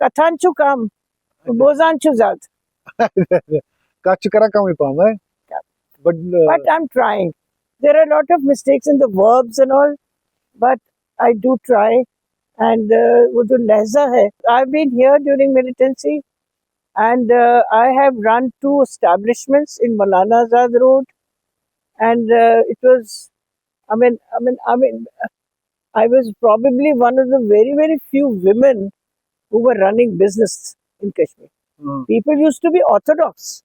Kathanchu kam, bozanchu zad. Kachikara kam ipam, eh? But But I'm trying. There are a lot of mistakes in the verbs and all, but I do try. And वो जो लहजा है, I've been here during militancy, and I have run 2 establishments in Maulana Azad Road, and it was, I mean, I was probably one of the very, very few women who were running business in Kashmir. People used to be orthodox,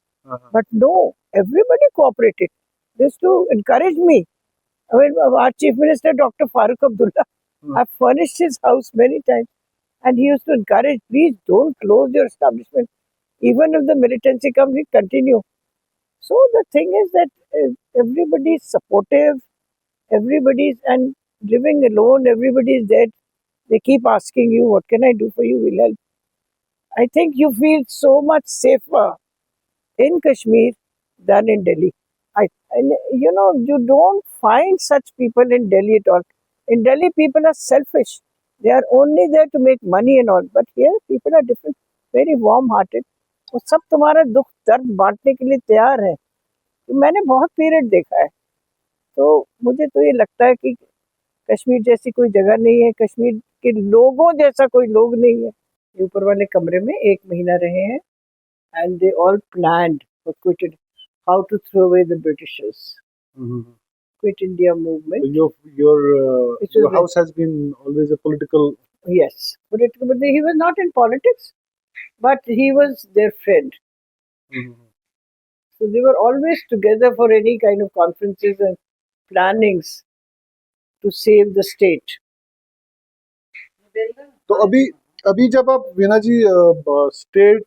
but no, everybody cooperated. They used to encourage me. I mean, our Chief Minister, Dr. Farooq Abdullah, I've furnished his house many times, and he used to encourage, please don't close your establishment. Even if the militancy comes, we continue. So the thing is that everybody is supportive, everybody is, and living alone, everybody is there. They keep asking you, what can I do for you? We'll help. I think you feel so much safer in Kashmir than in Delhi. And you don't find such people in Delhi at all. In Delhi, people are selfish. They are only there to make money and all. But here, people are different, very warm-hearted. वो सब तुम्हारा दुख दर्द बांटने के लिए तैयार है. तो मैंने बहुत पीरियड देखा है. तो मुझे तो ये लगता है कि कश्मीर जैसी कोई जगह नहीं है, कश्मीर के लोगों जैसा कोई लोग नहीं है. ये ऊपर वाले कमरे में 1 महीना रहे हैं, and they all planned or quitted how to throw away the Britishers. Quit India movement. Your house has been always a political. Yes, but he was not in politics, but he was their friend. So they were always together for any kind of conferences and plannings to save the state. तो अभी जब आप वीना जी state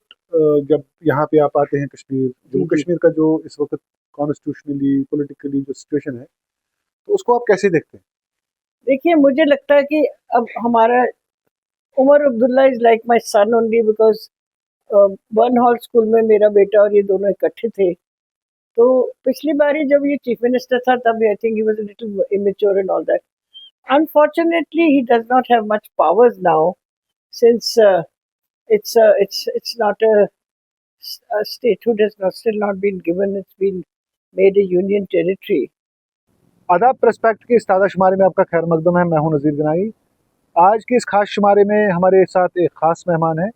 जब यहाँ पे आप आते हैं कश्मीर, जम्मू कश्मीर का जो इस वक्त कॉन्स्टिट्यूशनली पॉलिटिकली जो सिचुएशन है, तो उसको आप कैसे देखते हैं? देखिए, मुझे लगता है कि अब हमारा Omar Abdullah is like my son only because one hall school में मेरा बेटा और ये दोनों इकट्ठे थे. तो पिछली बारी जब ये चीफ मिनिस्टर था तब I think he was a little immature and all that. Unfortunately, he does not have much powers now, since it's not a statehood has still not been given. It's been made a union territory. आदाब प्रेस्पेक्ट के इस ताज़ा शुमारे में आपका खैर मकदम है. मैं हूं नज़ीर गनाई. आज के इस खास शुमारे में हमारे साथ एक ख़ास मेहमान है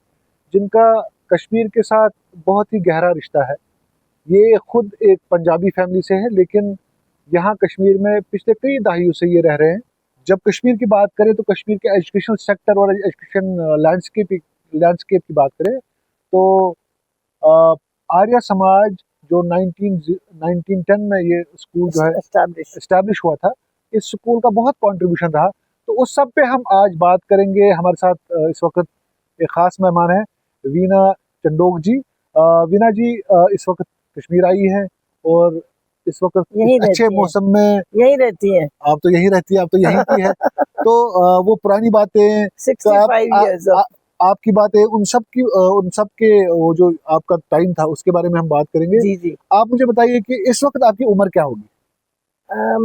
जिनका कश्मीर के साथ बहुत ही गहरा रिश्ता है. ये खुद एक पंजाबी फैमिली से है, लेकिन यहाँ कश्मीर में पिछले कई दहाइयों से ये रह रहे हैं. जब कश्मीर की बात करें तो कश्मीर के एजुकेशनल सेक्टर और एजुकेशन लैंडस्केप की बात करें तो आर्य समाज जो 1910 में ये स्कूल जो है एस्टैब्लिश हुआ था, इस स्कूल का बहुत कंट्रीब्यूशन रहा. तो उस सब पे हम आज बात करेंगे. हमारे साथ इस वक्त एक ख़ास मेहमान है वीना चंडोक जी. वीना जी इस वक्त कश्मीर आई है और इस वक्त अच्छे मौसम में यही रहती है. आप तो यही रहती है, आप तो यहीं की है. तो वो पुरानी बातें, 65 years आपकी बातें, उन सब के वो जो आपका टाइम था उसके बारे में हम बात करेंगे. जी. आप मुझे बताइए कि इस वक्त आपकी उम्र क्या होगी?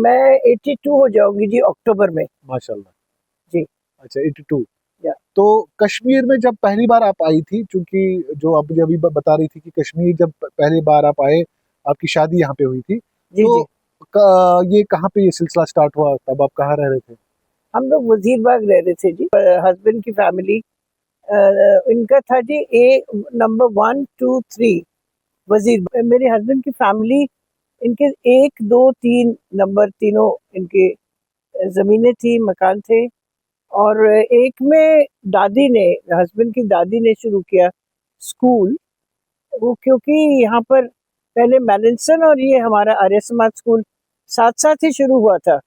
मैं 82 हो जाऊंगी जी अक्टूबर में. माशाल्लाह जी. अच्छा 82. तो कश्मीर में जब पहली बार आप आई थी, क्योंकि जो आप मुझे अभी बता रही थी कि कश्मीर जब पहली बार आप आए, आपकी शादी यहाँ पे हुई थी. तो ये कहाँ पे ये सिलसिला स्टार्ट हुआ? तब आप कहाँ रह रहे थे? हम लोग वजीरबाग रह रहे थे जी. हस्बैंड की फैमिली, इनका था जी नंबर 1, 2, 3 वजीर. मेरे हस्बैंड की फैमिली, इनके 1, 2, 3 नंबर तीनों इनके ज़मीनें थी, मकान थे. और एक में दादी ने, हस्बैंड की दादी ने शुरू किया स्कूल. वो क्योंकि यहाँ पर पहले मैलिंसन और ये हमारा आर्य समाज स्कूल साथ साथ ही शुरू हुआ था.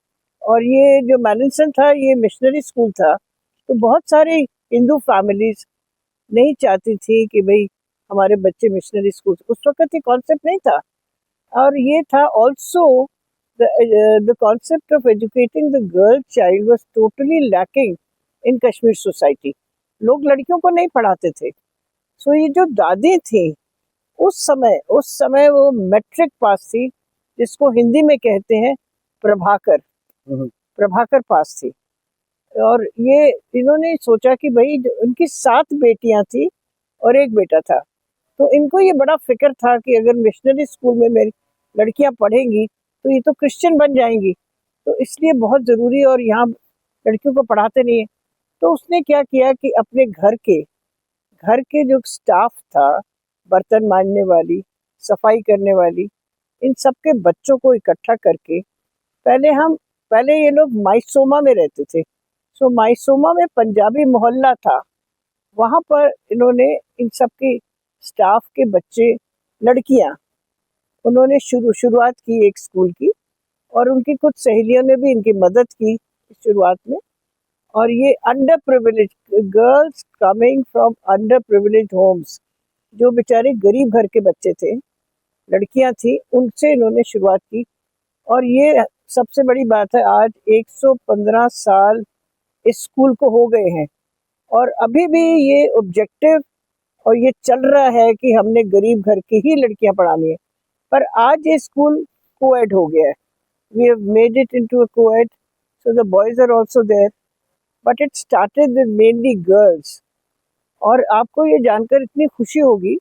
और ये जो मैलिंसन था ये मिशनरी स्कूल था. तो बहुत सारी हिंदू फैमिलीज नहीं चाहती थी कि भाई हमारे बच्चे मिशनरी स्कूल. उस वक्त ये कॉन्सेप्ट नहीं था. और ये था also the concept of educating the girl child was totally lacking in Kashmir society. लोग लड़कियों को नहीं पढ़ाते थे. सो ये जो दादी थी उस समय वो मैट्रिक पास थी, जिसको हिंदी में कहते हैं प्रभाकर पास थी. और ये इन्होंने सोचा कि भाई उनकी 7 बेटियां थी और एक बेटा था, तो इनको ये बड़ा फिक्र था कि अगर मिशनरी स्कूल में मेरी लड़कियां पढ़ेंगी तो ये तो क्रिश्चियन बन जाएंगी, तो इसलिए बहुत ज़रूरी और यहाँ लड़कियों को पढ़ाते नहीं है। तो उसने क्या किया कि अपने घर के जो स्टाफ था, बर्तन मांजने वाली, सफाई करने वाली, इन सब के बच्चों को इकट्ठा करके पहले ये लोग माइसोमा में रहते थे। सो माइसोमा में पंजाबी मोहल्ला था, वहाँ पर इन्होंने इन सब की स्टाफ के बच्चे, लड़कियाँ, उन्होंने शुरुआत की एक स्कूल की, और उनकी कुछ सहेलियों ने भी इनकी मदद की शुरुआत में। और ये under privilege girls coming from under privilege homes, जो बेचारे गरीब घर के बच्चे थे, लड़कियां थी, उनसे इन्होंने शुरुआत की। और ये सबसे बड़ी बात है, आज 115 साल इस स्कूल को हो गए हैं और अभी भी ये ऑब्जेक्टिव और ये चल रहा है कि हमने गरीब घर की ही लड़कियां पढ़ानी है। पर आज ये स्कूल कोएड हो गया है, we have made it into a coed, so the boys are also there, but it started with mainly girls. और आपको ये जानकर इतनी खुशी होगी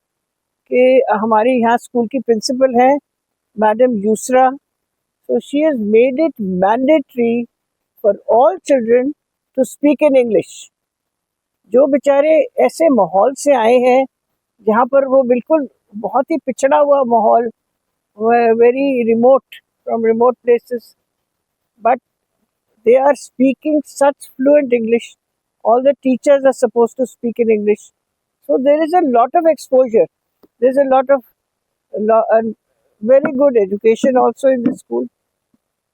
कि हमारे यहाँ स्कूल की प्रिंसिपल है madam Yusra, so she has made it mandatory for all children to speak in English. जो बेचारे ऐसे माहौल से आए हैं जहाँ पर वो बिल्कुल बहुत ही पिछड़ा हुआ माहौल, very remote from remote places, but they are speaking such fluent English. All the teachers are supposed to speak in English. So there is a lot of exposure. There's a lot of very good education also in the school.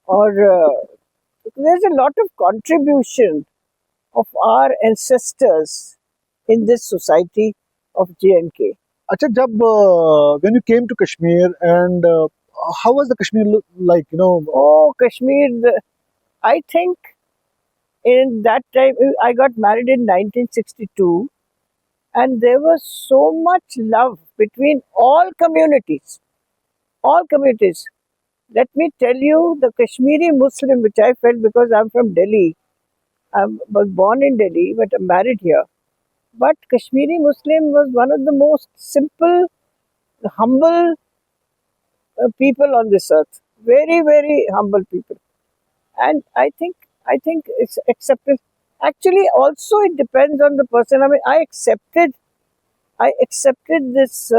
Or there's a lot of contribution of our ancestors in this society of J&K. अच्छा, जब when you came to Kashmir and how was the Kashmir like, you know? Oh, Kashmir, I think in that time, I got married in 1962, and there was so much love between all communities. All communities. Let me tell you, the Kashmiri Muslim, which I felt because I'm from Delhi, I was born in Delhi, but I'm married here. But Kashmiri Muslim was one of the most simple, humble people on this earth. Very, very humble people. And I think it's acceptance. Actually, also it depends on the person. I mean, I accepted this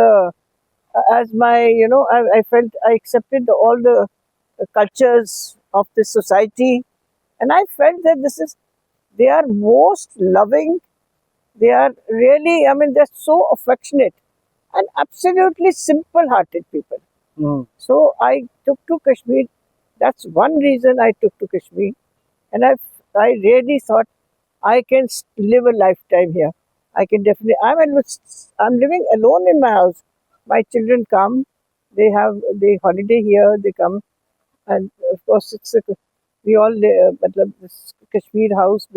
as my, I felt I accepted all the cultures of this society, and I felt that they are most loving. They are really, I mean, they're so affectionate and absolutely simple-hearted people. Mm. So I took to Kashmir. That's one reason I took to Kashmir, and I really thought I can live a lifetime here. I can definitely. I'm living alone in my house. My children come. They holiday here. They come, and of course we all matlab, this Kashmir house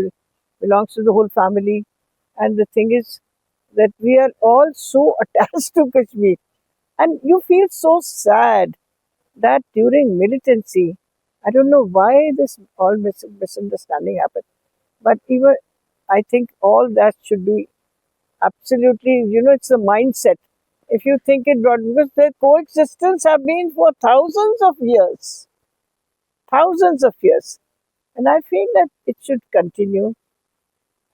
belongs to the whole family. And the thing is that we are all so attached to Kashmir, and you feel so sad that during militancy, I don't know why this all misunderstanding happened, but even I think all that should be absolutely, it's a mindset. If you think it broad, because their coexistence have been for thousands of years, and I feel that it should continue.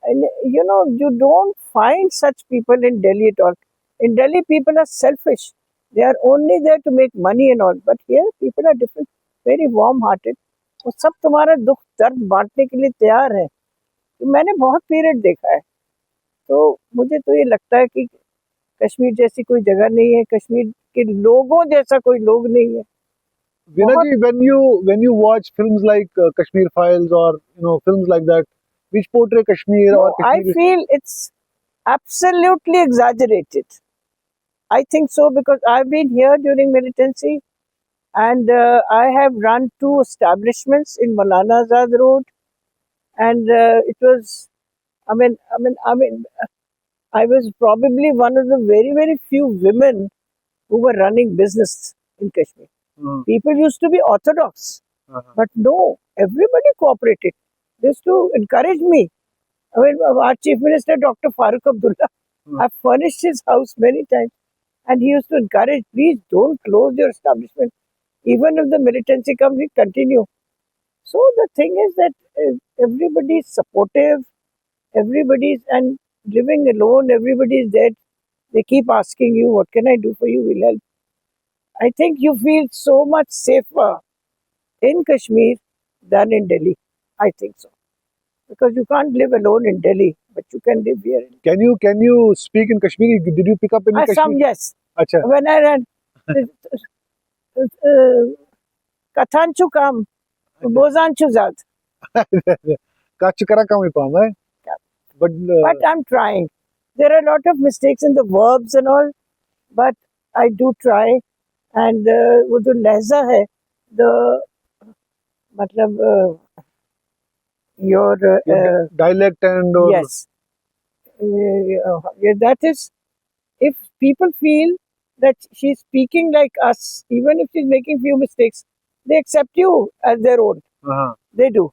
And you don't find such people in Delhi at all. In Delhi, people are selfish. They are only there to make money and all. But here, people are different, very warm-hearted. वो सब तुम्हारा दुख दर्द बांटने के लिए तैयार है। तो मैंने बहुत पीरियड देखा है, तो मुझे तो ये लगता है कि कश्मीर जैसी कोई जगह नहीं है, कश्मीर के लोगों जैसा कोई लोग नहीं है। Veena ji, when you watch films like Kashmir Files or films like that, which portray Kashmir or I Kashmir, feel it's absolutely exaggerated. I think so because I've been here during militancy, and I have run 2 establishments in Maulana Azad Road, and it was, I mean, I was probably one of the very, very few women who were running business in Kashmir. Mm. People used to be orthodox, Uh-huh. but no, everybody cooperated. They used to encourage me. I mean, our Chief Minister, Dr. Farooq Abdullah, I've furnished his house many times, and he used to encourage, please don't close your establishment. Even if the militancy comes, we continue. So the thing is that everybody is supportive, everybody's and living alone, everybody is there. They keep asking you, what can I do for you? We'll help. I think you feel so much safer in Kashmir than in Delhi. I think so. Because you can't live alone in Delhi, but you can live here. Can you speak in Kashmiri? Did you pick up any Kashmiri? Some, yes. Acha. When I ran, Kathanchu kam, Bozanchu zad. Kachikara kam ipam, eh? But I'm trying. There are a lot of mistakes in the verbs and all, but I do try. And वो जो लहजा है, the मतलब your dialect and yes, yeah, that is, if people feel that she's speaking like us, even if she's making few mistakes, they accept you as their own. हाँ. They do.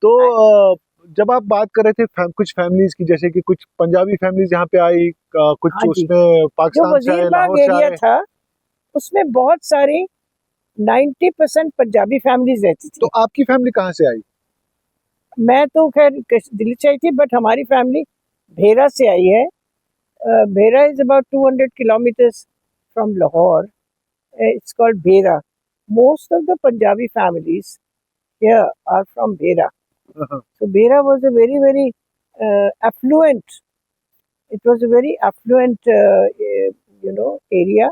तो जब आप बात कर रहे थे कुछ फैमिलीज की, जैसे कि कुछ पंजाबी फैमिलीज यहाँ पे आई, कुछ हाँ जी। उसमें पाकिस्तान से आए, लाहौर से एरिया आए, था, उसमें बहुत सारी 90% पंजाबी फैमिलीज रहती थी। तो आपकी फैमिली कहाँ से आई? मैं तो खैर दिल्ली से आई थी, बट हमारी फैमिली भेरा से आई है। भेरा is about 200 kilometers from Lahore. It's called Bhera. Most of the Punjabi families here are from Bhera. So Bhera was a very, very affluent. It was a very affluent, area.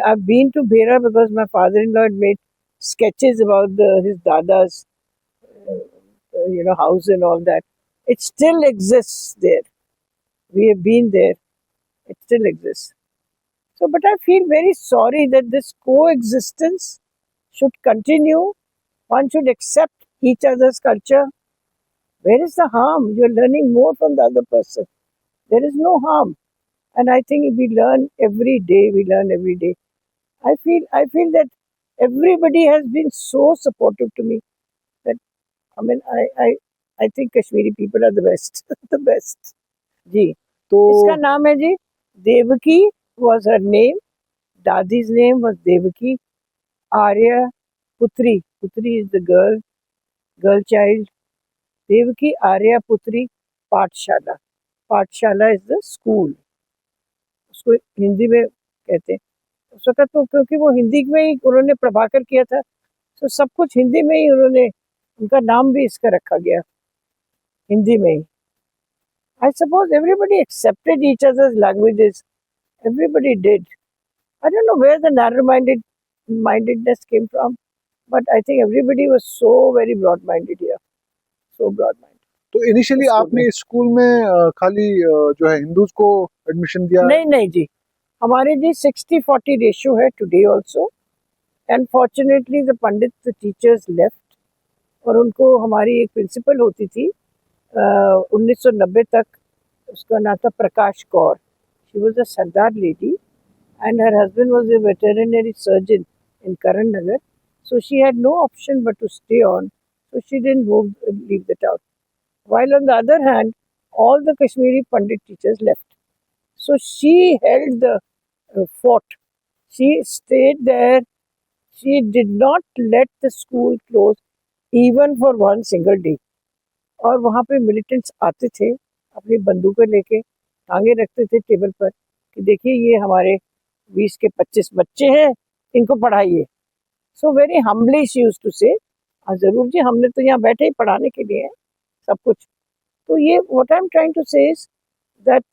I've been to Bhera because my father-in-law had made sketches about his dada's, house and all that. It still exists there. We have been there. It still exists. So, but I feel very sorry that this coexistence should continue. One should accept each other's culture. Where is the harm? You're learning more from the other person. There is no harm. And I think we learn every day. We learn every day. I feel that everybody has been so supportive to me that, I mean, I think Kashmiri people are the best. The best. जी. तो इसका नाम है जी Devaki was her name. Dadi's name was Devaki. Arya Putri. Putri is the girl child. Devaki Arya Putri Pathshala. Pathshala is the school. उसको हिंदी में कहते हैं। उस वक्त तो क्योंकि वो हिंदी में ही उन्होंने प्रभाकर किया था, तो सब कुछ हिंदी में ही उन्होंने, उनका नाम भी इसका रखा गया हिंदी में ही। I suppose everybody accepted each other's languages. Everybody did. I don't know where the narrow-mindedness came from, but I think everybody was so very broad-minded here. So broad-minded. तो इनिशियली आपने इस स्कूल में खाली जो है हिंदूज को admission दिया? नहीं जी, हमारे जी 60-40 रेशियो है today also. Unfortunately the Pandit teachers left, और उनको हमारी एक प्रिंसिपल होती थी 1990 तक, उसका नाम था Prakash Kaur. She was a sardar lady and her husband was a veterinary surgeon in Karan Nagar. So she had no option but to stay on. So she didn't leave the town. While on the other hand, all the Kashmiri Pandit teachers left. So she held the fort. She stayed there. She did not let the school close even for one single day. और वहाँ पे militants आते थे, अपनी बंदूकें लेके टांगे रखते थे टेबल पर कि देखिए ये हमारे 20 के 25 बच्चे हैं, इनको पढ़ाइए। So very humbly she used to say, जरूर जी हमने तो यहाँ बैठे ही पढ़ाने के लिए है सब कुछ। तो ये what I am trying to say is that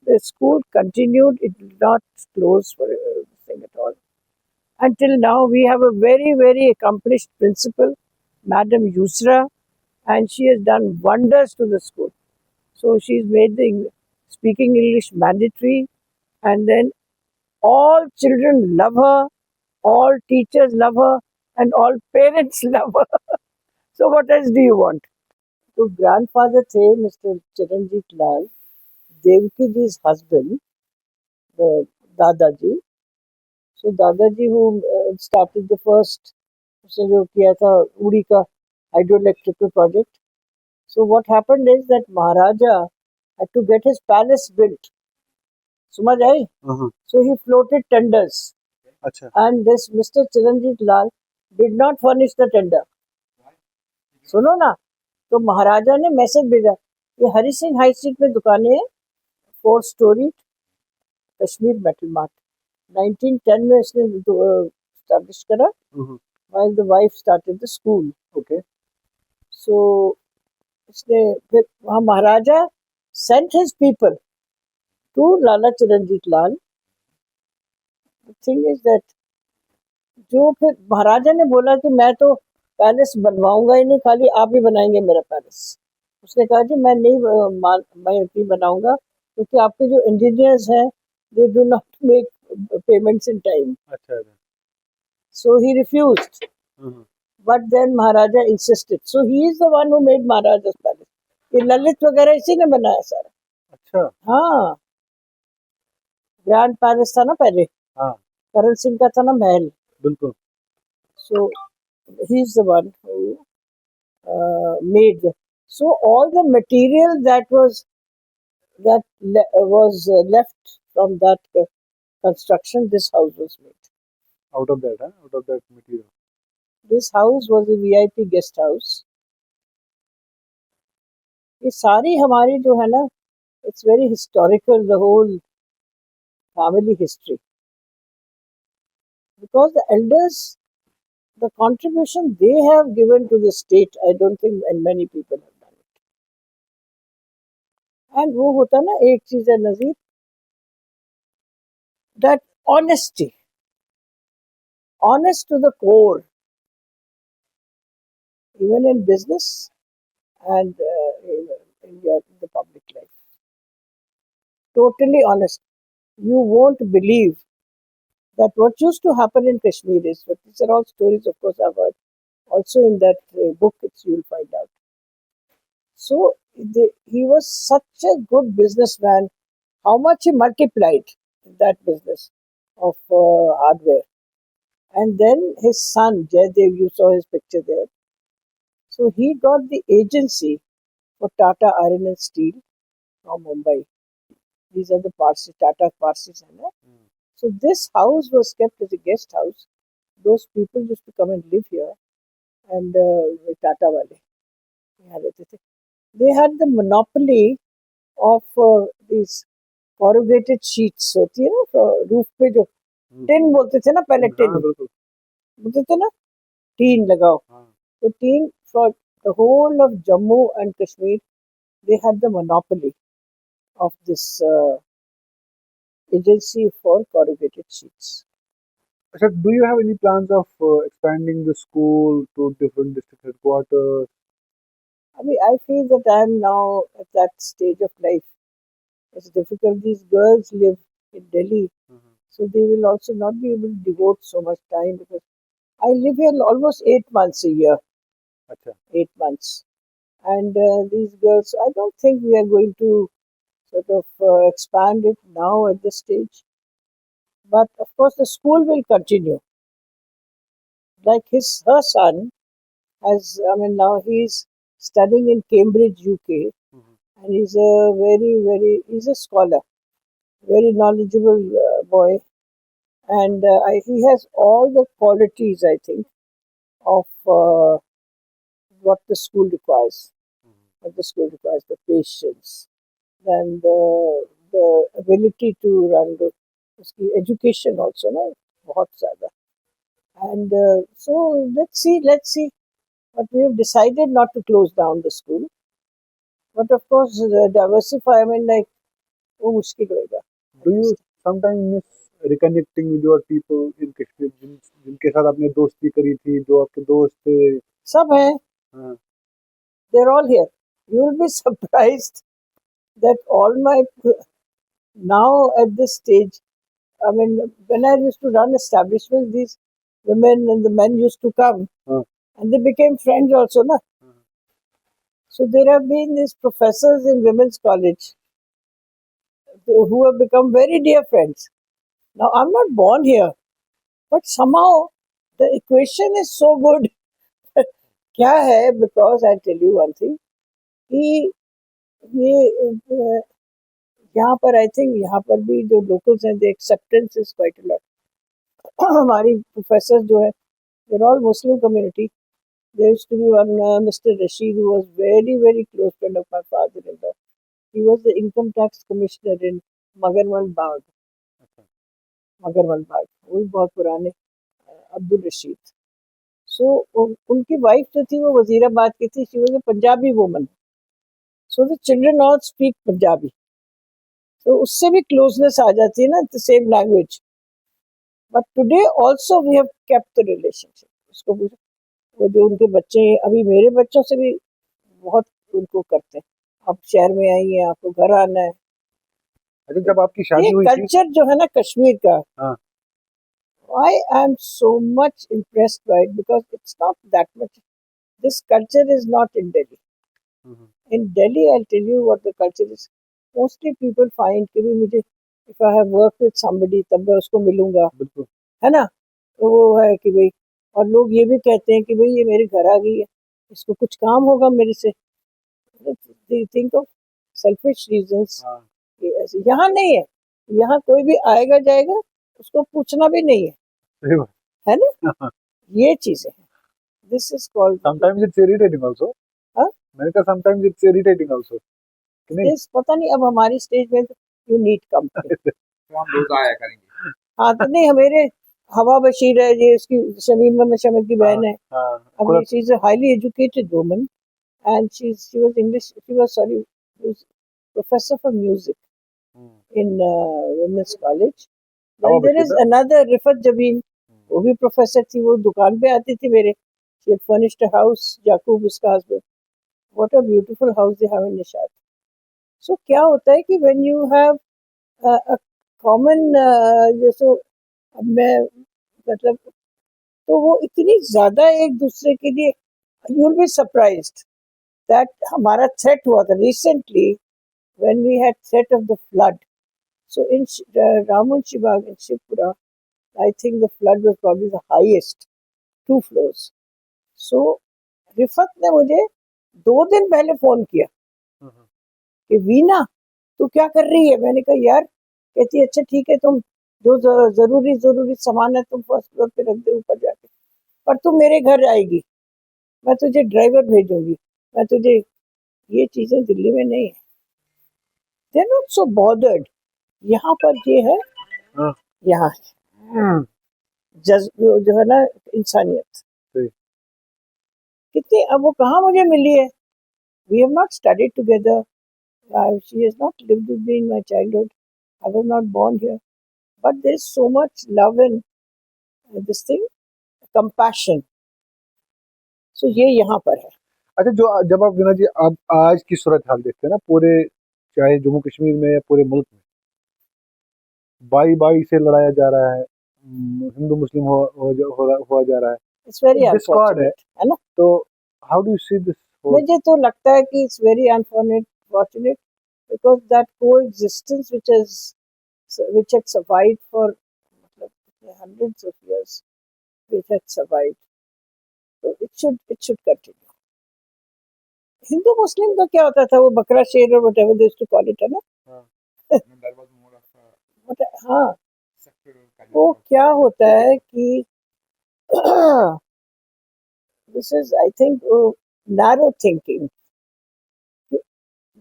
the school continued, it did not close for thing at all. Until now we have a very, very accomplished principal, Madam Yusra, and she has done wonders to the school. So she's made the speaking English mandatory, and then all children love her, all teachers love her, and all parents love her. So what else do you want? So grandfather थे Mr. Charanjit Lal, Devaki ji's husband, the Dadaji. So Dadaji who started the first, उसने जो किया था उड़ी का हाइड्रोइलेक्ट्रिकल project, So what happened is that Maharaja had to get his palace built. समझ आई? So he floated tenders, अच्छा, and this Mr. Chiranjit Lal did not furnish the tender. सुनो ना, तो महाराजा ने मैसेज भेजा, ये हरि सिंह हाई स्ट्रीट में दुकानें हैं, 4 स्टोरी कश्मीर मेटल मार्ट 1910 में इसने स्टैब्लिश करा, while the wife started the school. Okay, So इसने फिर वहाँ महाराजा sent his people to Lala Chiranjit Lal. The thing is that जो फिर महाराजा ने बोला कि मैं तो पैलेस बनवाऊंगा ही नहीं, खाली आप ही बनाएंगे मेरा पैलेस. उसने कहा जी मैं नहीं बनाऊंगा, क्योंकि आपके जो इंजीनियर्स हैं they do not make payments in time. अच्छा, So he refused. But then Maharaja insisted. So he is the one who made Maharaja's palace. ये ललित वगैरह इसी ने बनाया सारा. अच्छा, हाँ, ग्रैंड पैलेस था ना पहले, हाँ, करण सिंह का था ना महल. बिल्कुल. So he is the one who made. So all the material that was left from that construction, this house was made. Out of that material. This house was a VIP guest house. ये सारी हमारी जो है ना, it's very historical, the whole family history. Because the elders, the contribution they have given to the state, I don't think many people have done it. And वो होता ना, एक चीज है नजीर, that honesty, honest to the core, even in business and in the public life. Totally honest. You won't believe that what used to happen in Kashmir is, but these are all stories, of course, I've heard. Also in that book, you'll find out. So he was such a good businessman. How much he multiplied in that business of hardware. And then his son, Jaydev, you saw his picture there. So he got the agency for Tata Iron and Steel from Mumbai. These are the Parsi, Tata Parsis. So this house was kept as a guest house. Those people used to come and live here, and Tata wale. They had the monopoly of these corrugated sheets. होती है ना roof पे जो tin बोलते थे ना पहले, tin बोलते थे ना, टीन लगाओ. तो tin for the whole of Jammu and Kashmir, they had the monopoly of this agency for corrugated sheets. Sir, do you have any plans of expanding the school to different district headquarters? I mean, I feel that I am now at that stage of life. It's difficult. These girls live in Delhi, so they will also not be able to devote so much time, because I live here almost 8 months a year. अच्छा, 8 months. And these girls, I don't think we are going to sort of expand it now at this stage. But of course, the school will continue. Like her son now he's studying in Cambridge, UK, and he's he's a scholar, very knowledgeable boy, and he has all the qualities, I think, of what the school requires. What the school requires, the patience, then the ability to run the education also, no, बहुत ज़्यादा. And so let's see. But we have decided not to close down the school. But of course, diversify. I mean, like, वो मुश्किल होएगा. Do you sometimes miss reconnecting with your people in Kashmir, जिनके साथ आपने दोस्ती करी थी, जो आपके दोस्त थे? सब हैं. हाँ. They're all here. You will be surprised that all my now at this stage, I mean, when I used to run establishments, these women and the men used to come, and they became friends also, na. So there have been these professors in women's college who have become very dear friends. Now I'm not born here, but somehow the equation is so good. क्या है? Because I'll tell you one thing, कि ये यहाँ पर I think यहाँ पर भी जो लोकल्स हैं, the acceptance is quite a lot. हमारी प्रोफेसर जो है, there all Muslim community. There used to be one mister Rashid who was very very close friend of my father in law. He was the income tax commissioner in Magarmal Bagh. Magarmal Bagh वो भी बहुत पुराने, अब्दुल रशीद। सो उनकी wife जो थी वो वजीराबाद की थी, she was a Punjabi woman. So the children all speak Punjabi, तो उससे भी क्लोजनेस आ जाती है ना, the same language. But today also we have kept the relationship. उसको वो जो उनके बच्चे हैं, अभी मेरे बच्चों से भी बहुत उनको करते हैं, आप शहर में आई हैं, आपको घर आना है। अच्छा, जब आपकी ये शादी हुई थी, कल्चर जो है ना कश्मीर का, हाँ, I am so much impressed by it because it's not that much. This culture is not in Delhi. Hmm, In Delhi, I'll tell you what the culture is. Mostly people find कि भी मुझे, if I have worked with somebody, तब मैं उसको मिलूंगा, बिल्कुल, है ना। तो वो है कि भाई, और लोग ये भी कहते हैं कि भाई ये मेरे घर आ गई है, इसको कुछ काम होगा मेरे से। They think of selfish reasons। हाँ, ये ऐसे यहाँ नहीं है। यहाँ कोई भी आएगा जाएगा, उसको पूछना भी नहीं है, सही बात। है ना। ये चीजें हैं। This is called, sometimes it's irritating also. मैंने कहा समटाइम्स इट्स इरिटेटिंग आल्सो, कि नहीं? दिस पता नहीं, अब हमारी स्टेज में यू नीड कंपनी। तो हम रोज आया करेंगे। हाँ तो नहीं, हमारे हवा बशीर है, ये उसकी शमीम शमद की बहन है। हाँ, अब she is a highly educated woman and she was English, she was sorry professor for music in women's college. हवा देन देयर बशीर इज ना? अनदर रिफत जबीन, वो भी प्रोफेसर थी, वो दुकान पे आती थी मेरे। She had furnished a house, याकूब उसका husband. What a beautiful house they have in Nishad. So क्या होता है कि when you have a common जैसे, अब मैं मतलब, तो वो इतनी ज्यादा एक दूसरे के लिए, you will be surprised that हमारा थ्रेट हुआ था recently when we had threat of the flood. So in Ramunshi Bagh in Shivpura, I think the flood was probably the highest, 2 floors। So Rifat ने मुझे 2 दिन पहले फोन किया कि वीना तू क्या कर रही है। मैंने कहा यार, कहती है अच्छा ठीक है, तुम जो जरूरी जरूरी सामान है तुम फर्स्ट फ्लोर पे रख दे ऊपर जाके, पर तू मेरे घर आएगी, मैं तुझे ड्राइवर भेजूंगी, मैं तुझे, ये चीजें दिल्ली में नहीं है। They not so bothered. यहाँ पर ये है, हाँ, यहाँ है जो है ना इंसानियत सही। कितनी। अब वो कहाँ मुझे मिली है, we have not studied together, she has not lived with me in my childhood, I was not born here, but there is so much love and this thing, compassion. So ये यहाँ पर है। अच्छा, जो जब आप वीना जी, आप आज की सूरत हाल देखते हैं ना, पूरे चाहे जम्मू कश्मीर में या पूरे मुल्क में, बाई बाई से लड़ाया जा रहा है, हिंदू मुस्लिम हुआ जा रहा है, इट्स वेरी डिस्कॉर्ड है, अनफॉर्चुनेट, है ना। तो how do you see this? मुझे तो लगता है कि it's very unfortunate because that coexistence which had survived for मतलब hundreds of years, which had survived, so it should continue. Hindu Muslim का क्या होता था, वो बकरा शेर और whatever they used to call it, है ना। That was more of a हाँ, sectoral kind वो of क्या होता है कि this is I think narrow thinking,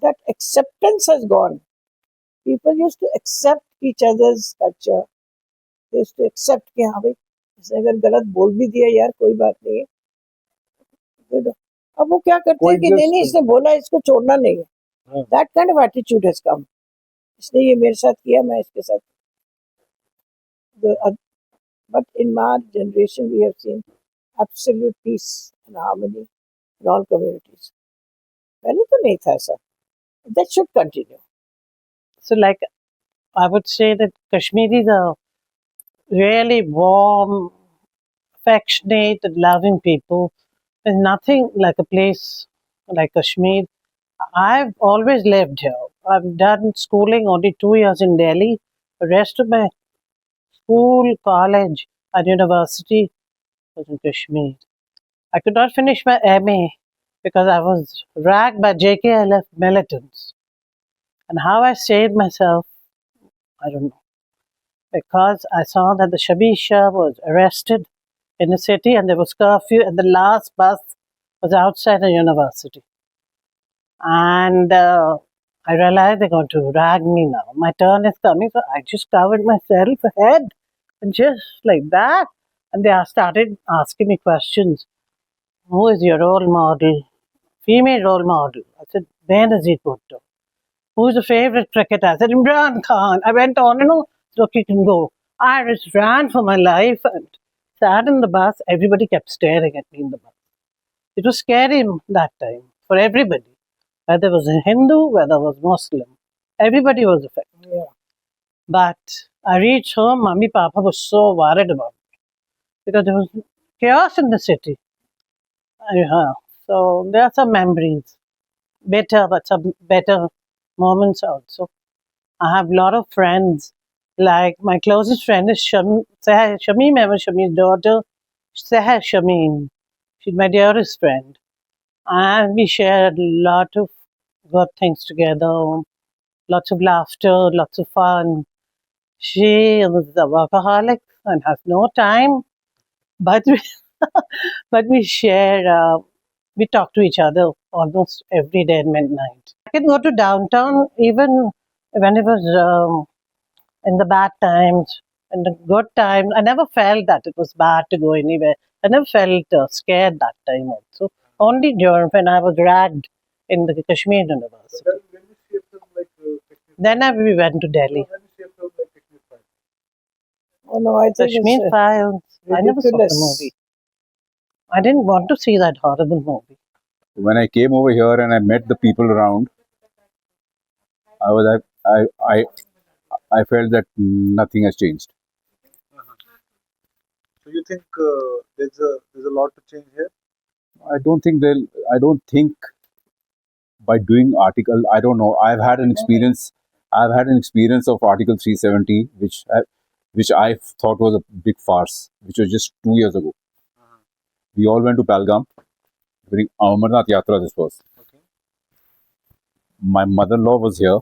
that acceptance has gone. People used to accept each other's culture, they used to accept कि हाँ भाई इसने अगर गलत बोल भी दिया यार कोई बात नहीं है, दे दो। अब वो क्या करते हैं कि नहीं नहीं इसने बोला, इसको छोड़ना नहीं है, हाँ, that kind of attitude has come. इसने ये मेरे साथ किया, मैं इसके साथ। But in my generation we have seen absolute peace and harmony in all communities. पहले तो नहीं था ऐसा, that should continue. So, like, I would say that Kashmiris are really warm, affectionate, and loving people. There's nothing like a place like Kashmir. I've always lived here. I've done schooling only 2 years in Delhi. The rest of my school, college, and university was in Kashmir. I could not finish my MA because I was ragged by JKLF militants. And how I saved myself, I don't know. Because I saw that the Shabir Shah was arrested in the city and there was curfew and the last bus was outside the university. And I realized they're going to drag me now. My turn is coming, so I just covered myself ahead and just like that. And they started asking me questions. Who is your role model? Female role model. I said, Benazir Bhutto. Who's the favorite cricketer? I said, Imran Khan. I went on, look, you can go. I just ran for my life and sat in the bus. Everybody kept staring at me in the bus. It was scary that time for everybody. Whether it was a Hindu, whether it was Muslim. Everybody was affected. Yeah. But I reached home, Mummy, Papa was so worried about me because there was chaos in the city. So there are some memories, better, but some better moments also. I have a lot of friends. Like my closest friend is Shamim Ahmed Shamir's daughter, Seher Shamim. She's my dearest friend. And we shared a lot of good things together, lots of laughter, lots of fun. She is a workaholic and has no time, but we share, we talk to each other almost every day at midnight. I can go to downtown even when it was in the bad times, in the good times. I never felt that it was bad to go anywhere. I never felt scared that time also. Only during when I was dragged in the Kashmir University. When you see a film like Kashmir, Then we went to Delhi. when you see a film like Kashmir Files, Oh no, I think Kashmir it's Files. I never saw the ridiculous. movie. I didn't want to see that horrible movie. When I came over here and I met the people around, I was like, I felt that nothing has changed. so you think there's a lot to change here? I don't think by doing article, I don't know. I've had an experience of Article 370, which I thought was a big farce, which was just 2 years ago. We all went to Pahalgam during Amarnath Yatra. This was. Okay. My mother-in-law was here,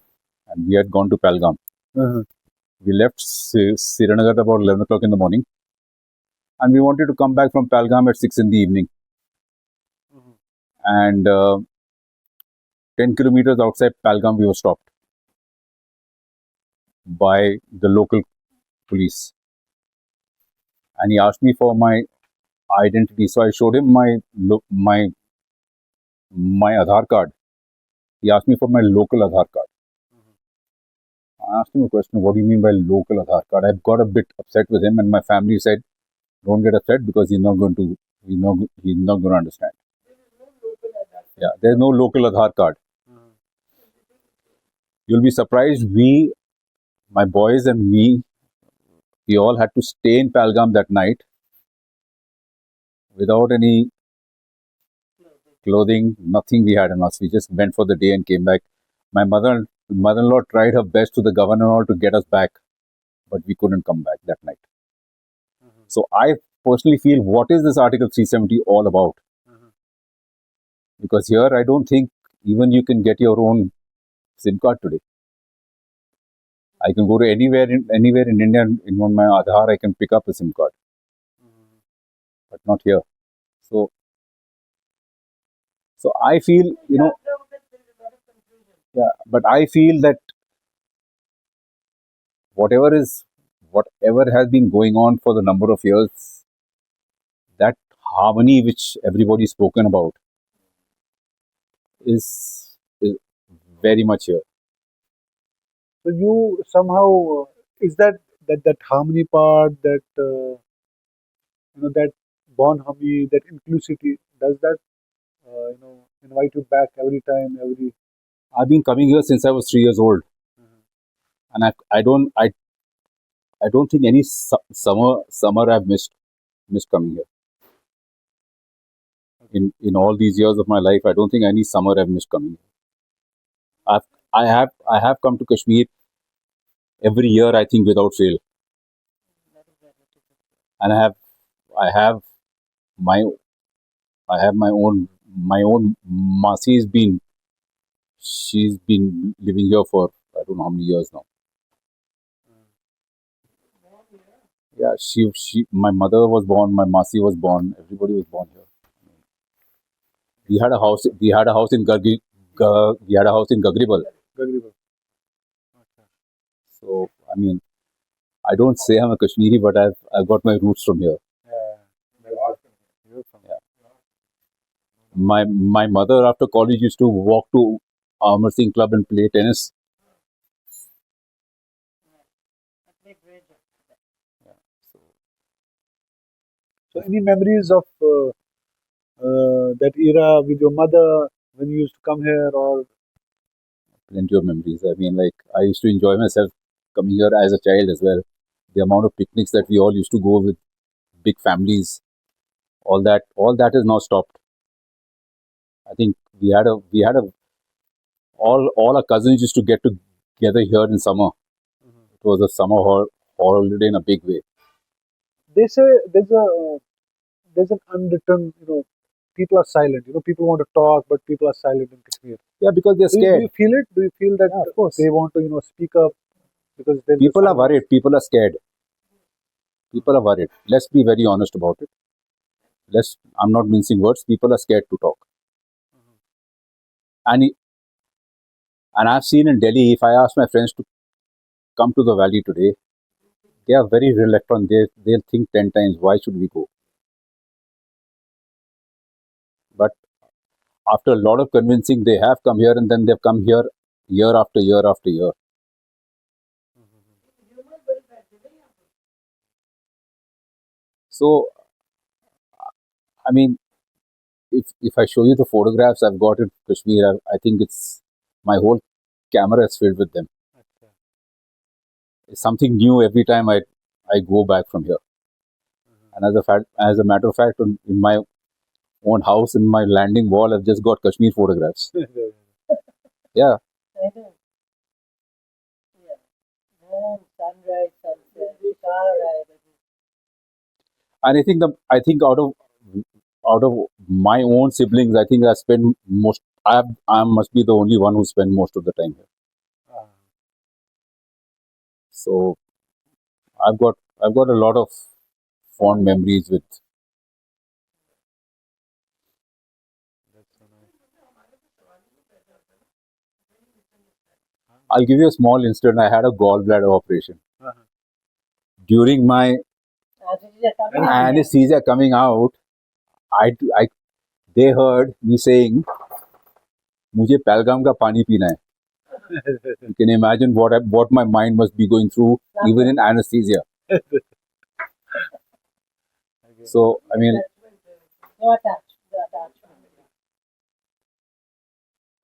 and we had gone to Pahalgam. We left Srinagar at about 11 o'clock in the morning, and we wanted to come back from Pahalgam at 6 in the evening. And 10 kilometers outside Pahalgam, we were stopped by the local police, and he asked me for my identity. So I showed him my Aadhaar card. He asked me for my local Aadhaar card. I asked him a question, what do you mean by local Aadhaar card? I got a bit upset with him, and my family said, don't get upset because he's not going to understand. Yeah, there's no local Aadhaar card. You'll be surprised, my boys and me, we all had to stay in Pahalgam that night without any clothing, nothing we had on us. We just went for the day and came back. My mother-in-law tried her best to the governor and all to get us back, but we couldn't come back that night. So I personally feel, what is this Article 370 all about? Because here, I don't think even you can get your own SIM card today. I can go to anywhere in India and on my Aadhaar, I can pick up a SIM card, but not here. So I feel, yeah, but I feel that whatever has been going on for the number of years, that harmony which everybody's spoken about is very much here. So you somehow is that harmony part, that that bonhomie, that inclusivity, does that invite you back every time? I've been coming here since I was 3 years old, and I don't think any summer I've missed coming here. In all these years of my life, I don't think any summer I've missed coming here. I have come to Kashmir every year, I think, without fail. And I have my my own Masi's been, she's been living here for I don't know how many years now. Yeah, my mother was born, my Masi was born, everybody was born here. We had a house in we had a house in Gagribal. Gagribal. So I mean, I don't say I'm a Kashmiri, but I've got my roots from here. My mother after college used to walk to Amar Singh Club and play tennis. So any memories of that era with your mother when you used to come here, or Plenty of memories. I mean, like I used to enjoy myself coming here as a child as well. The amount of picnics that we all used to go with big families, all that is now stopped. I think we had a all our cousins used to get together here in summer. It was a summer holiday in a big way. they say there's an unwritten, people are silent. People want to talk, but people are silent in Kashmir. Yeah, because they're Do scared. you feel it? Do you feel that Yeah, of course. they want to, speak up because there's People this are worried. People are scared. People are worried. Let's be very honest about it. I'm not mincing words. People are scared to talk. And I've seen in Delhi, if I ask my friends to come to the valley today, they are very reluctant. They'll think 10 times, why should we go? But after a lot of convincing, they have come here, and then they've come here year after year after year. So, I mean, if I show you the photographs I've got in Kashmir, I think it's my whole camera is filled with them. It's something new every time I go back from here. And as a matter of fact, in my own house, in my landing wall, I've just got Kashmir photographs. Yeah. Sunrise, sunset, starlight. And I think out of my own siblings, I think I must be the only one who spent most of the time here. So I've got a lot of fond memories with. I'll give you a small incident. I had a gallbladder operation. During my anesthesia coming out, they heard me saying, "मुझे पहलगाम का पानी पीना है." You can imagine what my mind must be going through even in anesthesia. So I mean,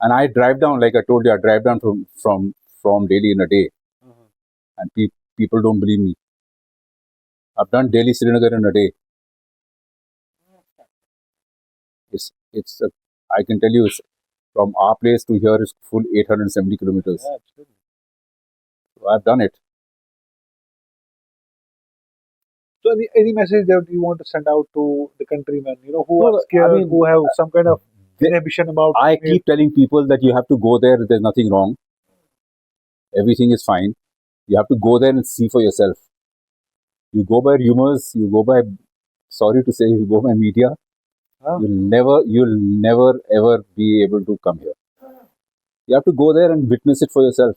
and I drive down, like I told you, I drive down from Delhi in a day, and people don't believe me. I've done Delhi Srinagar in a day. I can tell you, it's from our place to here is full 870 kilometers. So I've done it. So any message that you want to send out to the countrymen, who No, are scared, I mean, who have some kind of inhibition about I Kashmir? keep telling people that you have to go there. There's nothing wrong. Everything is fine. You have to go there and see for yourself. You go by rumors. You go by, sorry to say, you go by media. You'll never ever be able to come here. You have to go there and witness it for yourself.